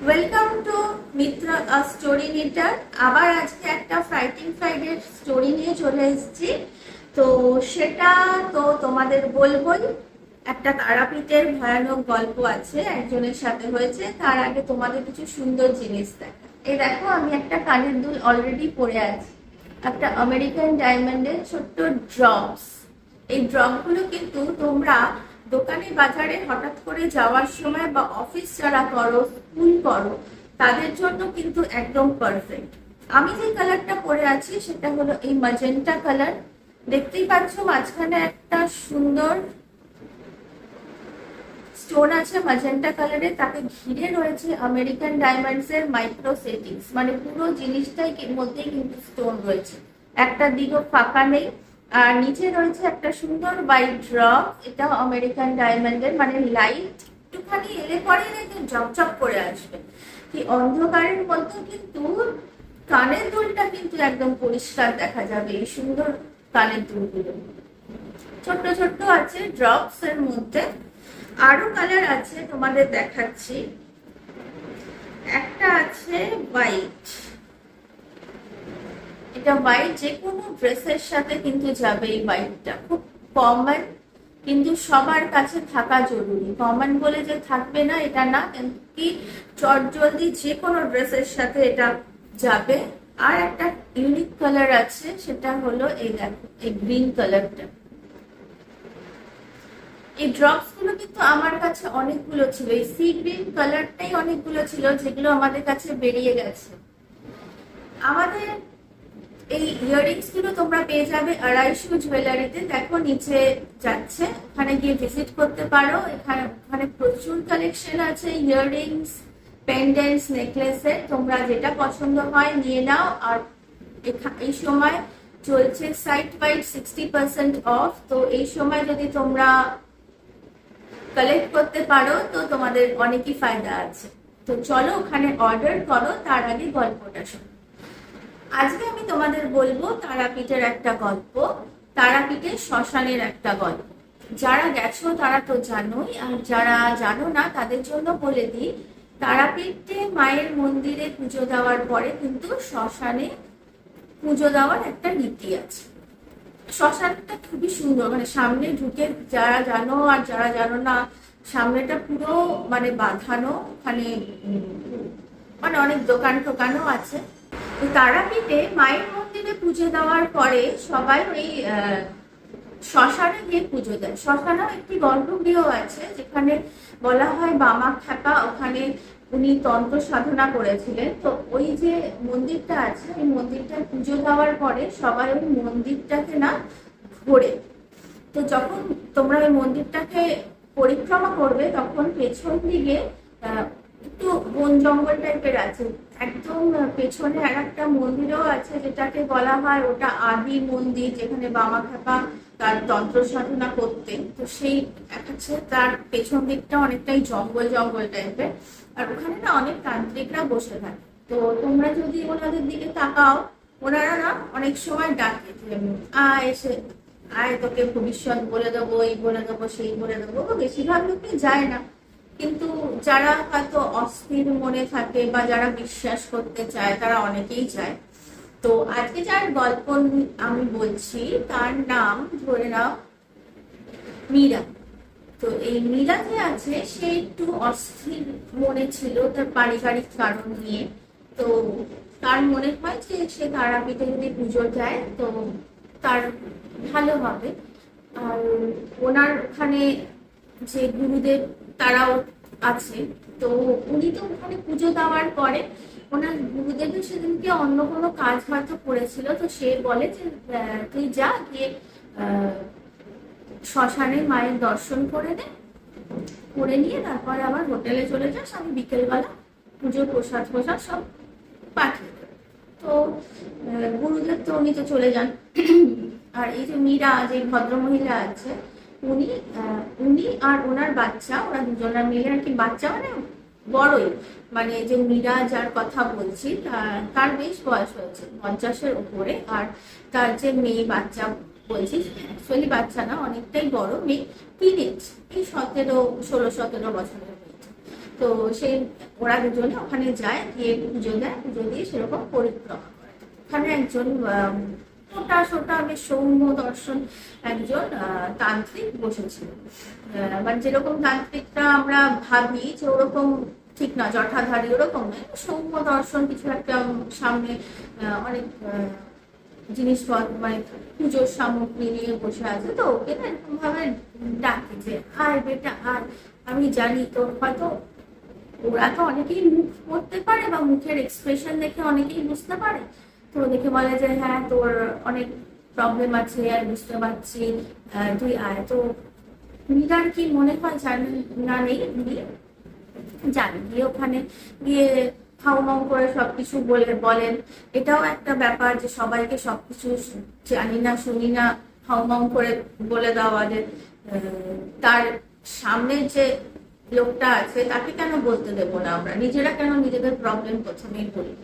Welcome to Mitra story reader. আবার আজকে একটা ফাইটিং ফ্রাইডে স্টোরি নিয়ে চলে এসেছি। তো সেটা তো তোমাদের বলবোই। একটা তারাপীঠের ভয়ানক গল্প আছে, একজনের সাথে হয়েছে। তার আগে তোমাদের কিছু সুন্দর জিনিস দেখা। এই দেখো, আমি একটা কানের দুল অলরেডি পরে আছি, একটা আমেরিকান ডায়মন্ডের ছোট্ট ড্রপস। এই ড্রপগুলো কিন্তু তোমরা দোকানে বাজারে হঠাৎ করে যাওয়ার সময় বা অফিস যারা করো, স্কুল করো, তাদের জন্য কিন্তু একদম পারফেক্ট। আমি যে কালারটা পরে আছি সেটা হলো এই ম্যাজেন্টা কালার। দেখতেই পাচ্ছ মাঝখানে একটা সুন্দর স্টোন আছে ম্যাজেন্টা কালারে, তাকে ঘিরে রয়েছে আমেরিকান ডায়মন্ডস এর মাইক্রো সেটিংস, মানে পুরো জিনিসটাই মধ্যেই কিন্তু স্টোন রয়েছে, একটা দিকও ফাঁকা নেই। আর নিচে রয়েছে একটা সুন্দর হোয়াইট ড্রপ, এটা আমেরিকান ডায়মন্ডের, মানে লাইট একটুখানি এলে পরে একদম চকচক করে আসবে। কি অন্ধকারের মধ্যে কিন্তু কানের দুলটা কিন্তু একদম পরিষ্কার দেখা যাবে। এই সুন্দর কানের দুলগুলো ছোট্ট ছোট্ট আছে ড্রপস এর মধ্যে। আরো কালার আছে, তোমাদের দেখাচ্ছি। একটা আছে হোয়াইট, এটা হোয়াইট যে কোনো ড্রেসের সাথে কিন্তু যাবে। এই হোয়াইটটা খুব কমন, কিন্তু সবার কাছে থাকা জরুরি। কমন বলে যে থাকবে না এটা না, কিন্তু কি চট জলদি যে কোনো ড্রেসের সাথে এটা যাবে। আর একটা ইউনিক কালার আছে, সেটা হলো এই দেখো, এই গ্রিন কালারটা। এই ড্রপস গুলো কিন্তু আমার কাছে অনেকগুলো ছিল, এই সি গ্রিন কালারটাই অনেকগুলো ছিল, যেগুলো আমাদের কাছে বেরিয়ে গেছে। আমাদের এই ইয়াররিংস গুলো তোমরা পেয়ে যাবে 250 জুয়েলারিতে। দেখো নিচে যাচ্ছে, ওখানে গিয়ে ভিজিট করতে পারো। ওখানে প্রচুর কালেকশন আছে ইয়াররিংস, পেন্ডেন্টস, নেকলেসের। তোমরা যেটা পছন্দ হয় নিয়ে নাও। আর এই সময় চলছে সাইট ওয়াইড 60% অফ। তো এই সময় যদি তোমরা কালেক্ট করতে পারো তো তোমাদের অনেকই ফায়দা আছে। তো চলো ওখানে অর্ডার করো, তার আগে গল্পটা শোনো। আজকে আমি তোমাদের বলবো তারাপীঠের একটা গল্প, তারাপীঠের শ্মশানের একটা গল্প। যারা গেছো তারা তো জানোই, আর যারা জানো না তাদের জন্য বলে দিই। তারাপীঠে মায়ের মন্দিরে পুজো দেওয়ার পরে কিন্তু শ্মশানে পুজো দেওয়ার একটা রীতি আছে। শ্মশানটা খুবই সুন্দর, মানে সামনে ঢুকে যারা জানো আর যারা জানো না, সামনেটা পুরো মানে বাঁধানো, ওখানে মানে অনেক দোকান টোকানও আছে। তারাপীঠে মায়ের মন্দিরে পুজো দেওয়ার পরে সবাই ওই শ্মশানে গিয়ে পুজো দেয়। শ্মশানেও একটি গর্ভগৃহ আছে, যেখানে বলা হয় বামা খ্যাপা ওখানে উনি তন্ত্র সাধনা করেছিলেন। তো ওই যে মন্দিরটা আছে, ওই মন্দিরটায় পুজো দেওয়ার পরে সবাই ওই মন্দিরটাকে না ঘোরে। তো যখন তোমরা ওই মন্দিরটাকে পরিক্রমা করবে, তখন পেছন দিকে একটু বন জঙ্গল টাইপের আছে, একদম পেছনে আর একটা মন্দিরও আছে, যেটাকে বলা হয় ওটা আদি মন্দির, যেখানে বামা খ্যাপা তার তন্ত্র সাধনা করতেন। তো সেই দেখাচ্ছে তার পেছন দিকটা অনেকটাই জঙ্গল জঙ্গল টাইপের। আর ওখানে না অনেক তান্ত্রিকরা বসে থাকে। তো তোমরা যদি ওনাদের দিকে তাকাও, ওনারা না অনেক সময় ডাকে যে আয় এসে আয়, তোকে ভবিষ্যৎ বলে দেবো, এই বলে দেবো, সেই বলে দেবো। বেশিরভাগ লোকই যায় না, কিন্তু যারা হয়তো অস্থির মনে থাকে বা যারা বিশ্বাস করতে চায় তারা অনেকেই যায়। তো আজকে যার গল্প আমি বলছি তার নাম ধরে নাও মীরা। তো এই মীরা যে আছে সে একটু অস্থির মনে ছিল তার পারিবারিক কারণ নিয়ে। তো তার মনে হয় যে সে তারাপীঠে যদি পুজো দেয় তো তার ভালো হবে। আর ওনার ওখানে যে গুরুদেব তারাও আছে, তো উনি তো ওখানে পুজো দেওয়ার পরে ওনার গুরুদেবের সেদিনকে অন্য কোনো কাজ হয়তো করেছিল। তো সে বলে যে তুই যা গিয়ে শ্মশানে মায়ের দর্শন করে নে, করে নিয়ে তারপরে আবার হোটেলে চলে যাস, আমি বিকেলবেলা পুজোর প্রসাদ প্রসাদ সব পাঠিয়ে দেব। তো গুরুদেব তো উনি তো চলে যান। আর এই যে মীরা, যে ভদ্রমহিলা আছে, উনি উনি আর ওনার বাচ্চা, ওরা দুজনের মিলে আর কি, বাচ্চা মানে বড়ই, মানে যে মীরা যার কথা বলছি তার বেশ বয়স হয়েছে 50-এর উপরে। আর তার যে মেয়ে বাচ্চা বলছি, অ্যাকচুয়ালি বাচ্চা না, অনেকটাই বড় মেয়ে, টিনেজ, এই 16-17 বছরের মেয়ে। তো সেই ওরা দুজনে ওখানে যায়, গিয়ে পুজো দেয়, পুজো দিয়ে সেরকম পরিক্রমা করে। ওখানে একজন মোটা সোটা বেশ সৌম্য দর্শন একজন তান্ত্রিক বসেছিল। মানে যেরকম তান্ত্রিকটা আমরা ভাবি যে ওরকম ঠিক না, জটাধারী ওরকম নয়, সৌম্য দর্শন কিছু একটা সামনে অনেক জিনিসপত্র মানে পুজোর সামগ্রী নিয়ে বসে আছে। তো ওকে না এরকম ভাবে ডাকে যে আয় বেটা আয়, আমি জানি তোর হয়তো, ওরা তো অনেকেই মুখ পড়তে পারে বা মুখের এক্সপ্রেশন দেখে অনেকেই বুঝতে পারে। তো দেখে বলে যে হ্যাঁ তোর অনেক প্রবলেম আছে আর বুঝতে পারছি, তুই আয়। তো মীরার কি মনে হয় জানি না নেই, উনি যান, গিয়ে ওখানে গিয়ে খাও করে সবকিছু বলেন। এটাও একটা ব্যাপার যে সবাইকে সবকিছু জানি না শুনি না খাও করে বলে দেওয়া, যে তার সামনে যে লোকটা আছে তাকে কেন বলতে দেবো না, আমরা নিজেরা কেন নিজেদের প্রবলেম প্রথমেই বলি,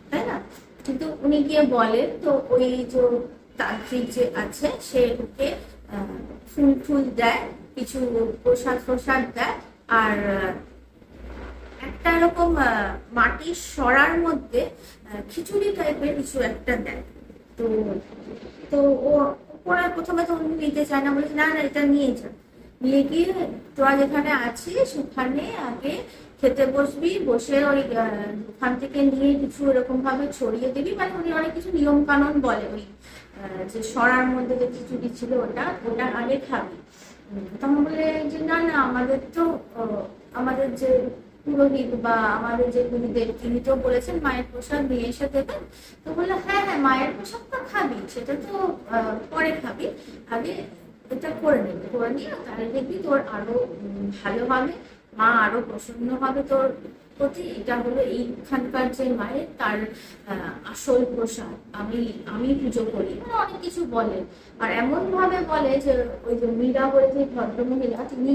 তাই না? কিন্তু উনি গিয়ে বলেন, তো ওই যে তান্ত্রিক যে আছে সে ওকে ফুল ফুল দেয়, কিছু প্রসাদ দেয়, আর একটা এরকম মাটির সরার মধ্যে খিচুড়ি টাইপের কিছু একটা দেয়। তো তো ওরা প্রথমে তো উনি নিতে চায় না, বলে না না এটা নিয়ে যা, নিয়ে গিয়ে তোরা যেখানে আছিস সেখানে আগে খেতে বসবি, বসে ওই ওখান থেকে নিয়ে কিছু এরকম ভাবে ছড়িয়ে দিবি। মানে উনি অনেক কিছু নিয়ম কানুন বলে, ওই যে সরার মধ্যে যে খিচুড়ি ছিল ওটা ওটা আগে খাবি। তখন বলে যে না না আমাদের তো আমাদের যে পুরোহিত বা আমাদের যে গুরুদেব তিনি তো বলেছেন মায়ের প্রসাদ নিয়ে এসে দেবেন। তো বললো হ্যাঁ হ্যাঁ মায়ের প্রসাদ তো খাবি, সেটা তো পরে খাবি, আগে এটা করে নেবে, করে নিয়ে তাহলে দেখবি তোর আরো ভালো হবে, মা আরো প্রসন্ন হবে তোর প্রতি। এটা হলো এইখানকার যে মায়ের তার আসল প্রসাদ, আমি পুজো করি, মানে অনেক কিছু বলে। আর এমন ভাবে বলে যে ওই যে মীরা বলে যে ভদ্রমহিলা তিনি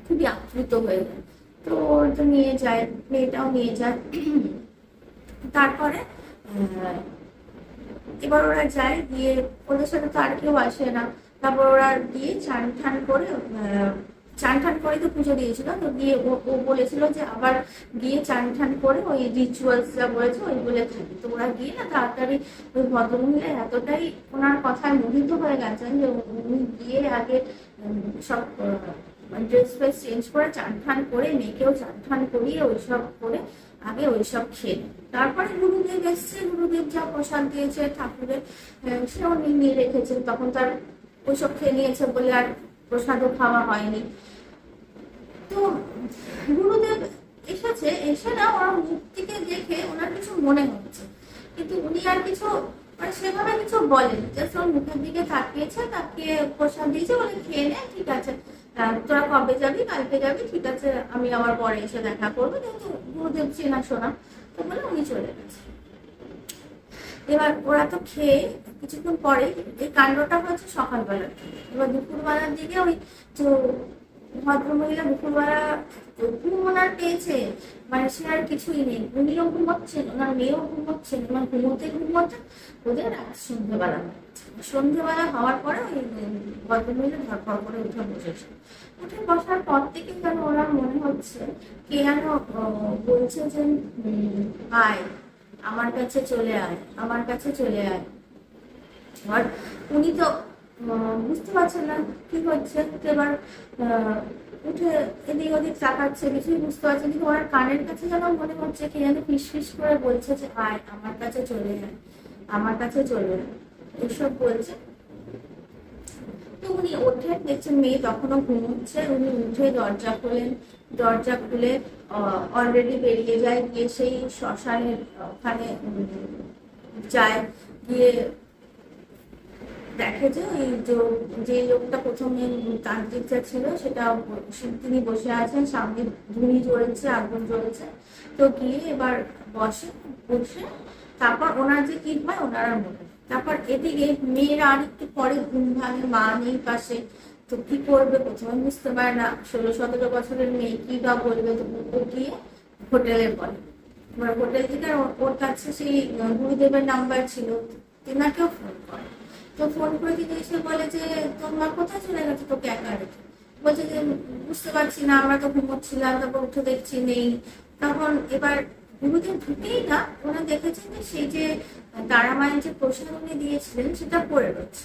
খুবই আপ্লুত হয়ে যায়। তো ওর তো নিয়ে যায়, মেয়েটাও নিয়ে যায়। তারপরে এবার ওরা যায়, গিয়ে ওদের সাথে তো আর কেউ আসে না। তারপর ওরা গিয়ে চান ঠান করে তো পুজো দিয়েছিল। তো গিয়ে ও বলেছিল যে আবার গিয়ে চান ঠান করে ওই রিচুয়ালস যা বলেছে ওইগুলো থাকি। তো ওরা গিয়ে না তাড়াতাড়ি ওই ভদ্রমহিলা এতটাই ওনার কথায় মোহিত হয়ে গেছেন যে উনি গিয়ে আগে সব ড্রেস ফ্রেস চেঞ্জ করে চান ঠান করে, মেয়েকেও চান ঠান করিয়ে ওইসব করে আগে ওইসব খেয়ে, তারপরে গুরুদেব এসছে, গুরুদেব যা প্রসাদ দিয়েছে ঠাকুরের সেও নিয়ে রেখেছে। তখন তার ওইসব খেয়ে নিয়েছে বলে আর প্রসাদও খাওয়া হয়নি। তো গুরুদেব এসেছে, এসে না ওনার মুখ থেকে দেখে ওনার কিছু মনে হচ্ছে, কিন্তু উনি আর কিছু মানে সেভাবে কিছু বলেন, জাস্ট ওর মুখের দিকে তাকিয়েছে, তাকিয়ে প্রসাদ দিয়েছে, বলে খেয়ে নে, ঠিক আছে তোরা কবে যাবি, কালকে যাবি, ঠিক আছে আমি আবার পরে এসে দেখা করবো, যেহেতু গুরুদেব চেনা শোনা। তো বলে উনি চলে গেছে। এবার ওরা তো খেয়ে কিছুক্ষণ পরে, এই কাণ্ডটা হচ্ছে সকালবেলার দিকে। এবার দুপুরবেলার দিকে ওই তো ভদ্রমহিলা দুপুরবেলা ঘুম ওনার পেয়েছে, মানে সে আর কিছুই নেই, উনিও ঘুমোচ্ছেন, ওনার মেয়েও ঘুমোচ্ছেন, ওনার ঘুমোতে ওদের সন্ধ্যেবেলা হওয়ার পরে ওই ভদ্রমহিলা ধরপড় করে উঠে বসেছে। উঠে বসার পর থেকে যেন ওনার মনে হচ্ছে কে যেন বলছে যে আয় আমার কাছে চলে আয়, আমার কাছে চলে আয়। এবার উনি তো বুঝতে পারছেন না কি হচ্ছে। এবার উঠে এদিক ওদিক তাকাচ্ছে, কিছুই বুঝতে পারছে, কিন্তু ওনার কানের কাছে যেন মনে হচ্ছে কে যেন ফিস ফিস করে বলছে যে আয় আমার কাছে চলে আয়, আমার কাছে চলে আয়, এসব বলছে। তো উনি ওঠেন, দেখছেন মেয়ে তখনও ঘুমোচ্ছে। উনি উঠে দরজা খোলেন, দরজা খুলে অলরেডি বেরিয়ে যায়, গিয়ে সেই শ্মশানের ওখানে যায়, গিয়ে দেখে যে ওই যে লোকটা প্রথমে তান্ত্রিকটা ছিল সেটা তিনি বসে আছেন, সামনে ধুনি জ্বলছে, আগুন জ্বলছে। তো গিয়ে এবার বসে, তারপর ওনার যে কি হয় ওনার আর মনে, তারপর এদিকে মেয়েরা আর একটু পরে ঘুম ভাঙে, মা নেই পাশে। তো কি করবে প্রথমে বুঝতে পারে না, 16-17 বছরের মেয়ে কি বা বলবে। তো ও গিয়ে হোটেলে বলে, হোটেল থেকে ওর কাছে সেই গুরুদেবের নাম্বার ছিল, তেনাকেও ফোন করে। তো ফোন করে দিদি এসে বলে যে তোর মা কোথায় চলে গেছে তোকে একা রেখে। বলছে যে বুঝতে পারছি না, আমরা তো ঘুমোচ্ছিলাম, তারপর উঠে দেখছি নেই। তখন এবার গুরুদেব ঢুকেই না ওরা দেখেছেন যে সেই যে তারা মায়ের যে প্রসাদ উনি দিয়েছিলেন সেটা পড়ে রয়েছে।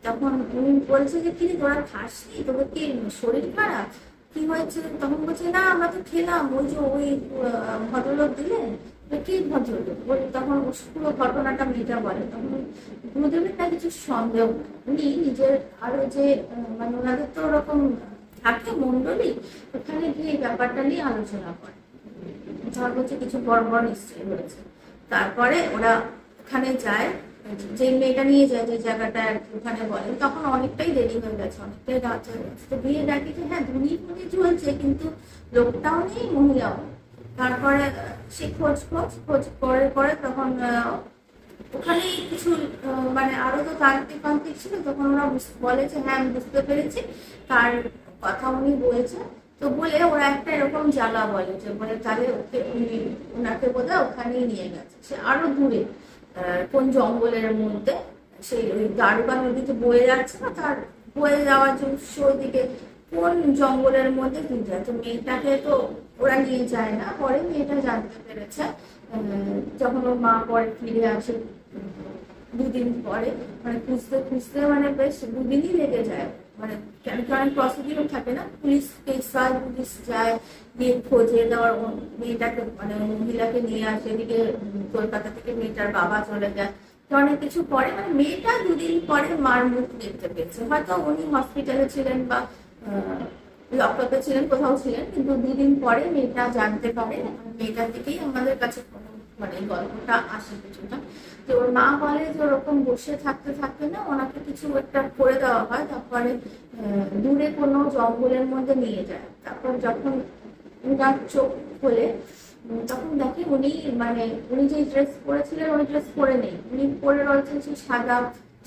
তখন উনি বলছে যে কি রে, তোরা খাসনি, তোদের কি শরীর খারাপ, কি হয়েছে? তখন বলছে না আমরা তো খেলাম, ওই যে ওই ভদ্রলোক দিলেন। কি ভদ্রলোক বলে, তখন পুরো ঘটনাটা মেয়েটা বলে। তখন গুরুদেবের না কিছু সন্দেহ, উনি নিজের আরো যে মানে ওনাদের তো ওরকম থাকে মন্ডলী, ওখানে গিয়ে এই ব্যাপারটা নিয়ে আলোচনা করে। ধর হচ্ছে কিছু বড় বড় নিশ্চয়ই হয়েছে। তারপরে ওরা ওখানে যায়, যে মেয়েটা নিয়ে যায় যে জায়গাটা আর কি ওখানে বলে, তখন অনেকটাই দেরি হয়ে গেছে, অনেকটাই রাত হয়ে গেছে। তো বিয়ে দেখি যে হ্যাঁ ধুনি ফুনি চলছে, কিন্তু লোকটাও নেই মহিলাও নেই। তারপরে সে খোঁজ খোঁজ খোঁজ করে করে তখন ওখানেই কিছু মানে আরো তো তান্ত্রিক তান্ত্রিক ছিল, তখন ওরা বলে যে হ্যাঁ আমি বুঝতে পেরেছি কার কথা উনি বলছে। তো বলে ওরা একটা এরকম জ্বালা বলে যে বলে তাহলে ওকে উনি ওনাকে বোধহয় ওখানেই নিয়ে গেছে, সে আরো দূরে কোন জঙ্গলের মধ্যে, সেই ওই দারুকা নদীতে বয়ে যাচ্ছে না, তার বয়ে যাওয়ার যে উৎস ওইদিকে কোন জঙ্গলের মধ্যে নিয়ে যায়। তো মেয়েটাকে তো ওরা নিয়ে যায় না, পরে মেয়েটা জানতে পেরেছে যখন ওর মা পরে ফিরে আসে দুদিন পরে, মানে খুঁজতে খুঁজতে মানে বেশ দুদিনই লেগে যায়। মানে কেন কি অনেক প্রসিডিউর থাকে না, পুলিশ কেস হয়, পুলিশ যায় গিয়ে খোঁজে দেওয়ার মেয়েটাকে মানে মহিলাকে নিয়ে আসে, এদিকে কলকাতা থেকে মেয়েটার বাবা চলে যায়। তো অনেক কিছু পরে মানে মেয়েটা দুদিন পরে মার মুখ দেখতে পেয়েছে, হয়তো উনি হসপিটালে ছিলেন বা লকআপে ছিলেন, কোথাও ছিলেন, কিন্তু দুদিন পরে মেয়েটা জানতে পারে। মেয়েটার দিকেই আমাদের কাছে মানে গল্পটা আসে কিছুটা। যে ওর মা বলে যে ওরকম বসে থাকতে থাকতে না ওনাকে কিছু একটা করে দেওয়া হয়, তারপরে দূরে কোনো জঙ্গলের মধ্যে নিয়ে যায়। তারপর যখন উনার চোখ খোলে তখন দেখে উনি মানে উনি যে ড্রেস পরেছিলেন ওই ড্রেস পরে নেই, উনি পরে রয়েছেন সেই সাদা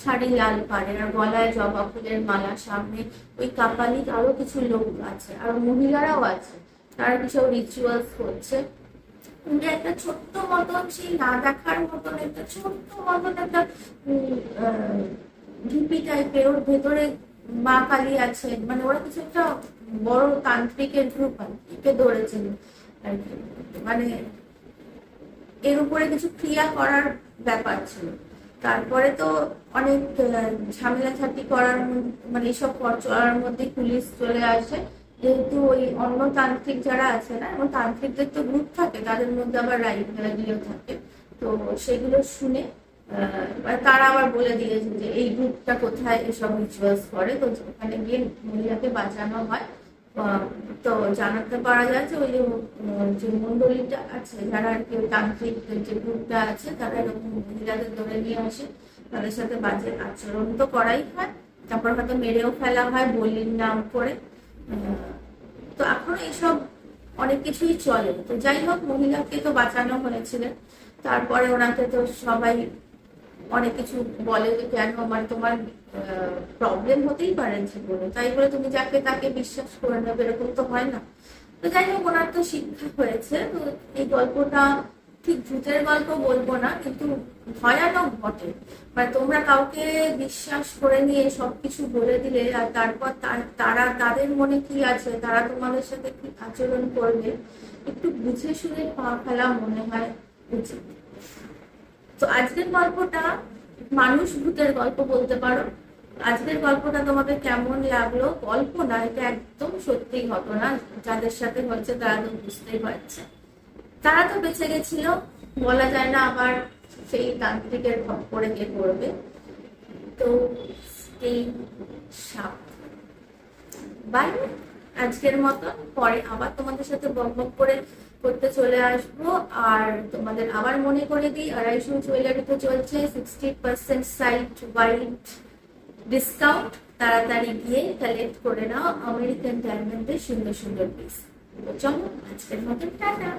শাড়ি লাল পাড়ের, আর গলায় জবা ফুলের মালা, সামনে ওই কাপালিক আরো কিছু লোক আছে, আর মহিলারাও আছে, তারা কিছু রিচুয়ালস করছে। উনি একটা ছোট্ট মতন, সেই না দেখার মতন একটা ছোট্ট মতন একটা ঢিপি টাইপের, ওর ভেতরে মা কালী আছে, মানে ওরা কিছু একটা বড় তান্ত্রিকের গ্রুপ আর কি ধরেছেন আর কি, মানে এর উপরে কিছু ক্রিয়া করার ব্যাপার ছিল। তারপরে তো অনেক ঝামেলাঝাটি করার মানে এইসব চলার মধ্যে পুলিশ চলে আসে, যেহেতু ওই অন্য তান্ত্রিক যারা আছে না, এবং তান্ত্রিকদের তো গ্রুপ থাকে, তাদের মধ্যে আবার রাইভেলারিও থাকে। তো সেগুলো শুনে তারা আবার বলে দিয়েছে যে এই গ্রুপটা কোথায় এসব রিচুয়ালস করে। তো ওখানে গিয়ে মহিলাকে বাঁচানো হয়। তো জানাতে পারা যায় যে ওই যে মন্ডলীটা আছে, যারা আর কি তান্ত্রিক যে গ্রুপটা আছে, তারা এরকম মহিলাদের ধরে নিয়ে আসে, তাদের সাথে বাজে আচরণ তো করাই হয়, তারপর হয়তো মেরেও ফেলা হয় বলির নাম করে। তো এখন এইসব অনেক কিছুই চলে। তো যাই হোক, মহিলাকে তো বাঁচানো হয়েছিল। তারপরে ওনাকে তো সবাই অনেক কিছু বলে যে কেন মানে তোমার প্রবলেম হতেই পারে জীবনে, তাই বলে তুমি যাকে তাকে বিশ্বাস করে নেবে এরকম তো হয় না। তো যাই হোক, ওনার তো শিক্ষা হয়েছে। তো এই গল্পটা ঠিক ভূতের গল্প বলবো না, কিন্তু ভয়ানক বটে। মানে তোমরা কাউকে বিশ্বাস করে নিয়ে সবকিছু বলে দিলে, আর তারপর তারা তাদের মনে কি আছে, তারা তোমাদের সাথে কি আচরণ করবে, একটু বুঝে শুনে পা ফেলা মনে হয় উচিত। তো আজকের গল্পটা মানুষ ভূতের গল্প বলতে পারো। আজকের গল্পটা তোমাদের কেমন লাগলো? গল্প না, এটা একদম সত্যি ঘটনা। যাদের সাথে হচ্ছে তারা তো বুঝতেই পারছে, তারা তো বেঁচে গেছিল, বলা যায় না আবার সেই তান্ত্রিকের খপ্পরে কে পড়বে। তো এই সাপ বাই, আজকের মতন। পরে আবার তোমাদের সাথে বকবক করে করতে চলে আসবো। আর তোমাদের আবার মনে করে দিই, আড়াইশো জুয়েলারিতে চলছে 60% সাইট ওয়াইড ডিসকাউন্ট। তাড়াতাড়ি গিয়ে কালেক্ট করে নাও আমেরিকান ডায়মন্ডের সুন্দর সুন্দর পিস। চলো আজকের মতন টাটা।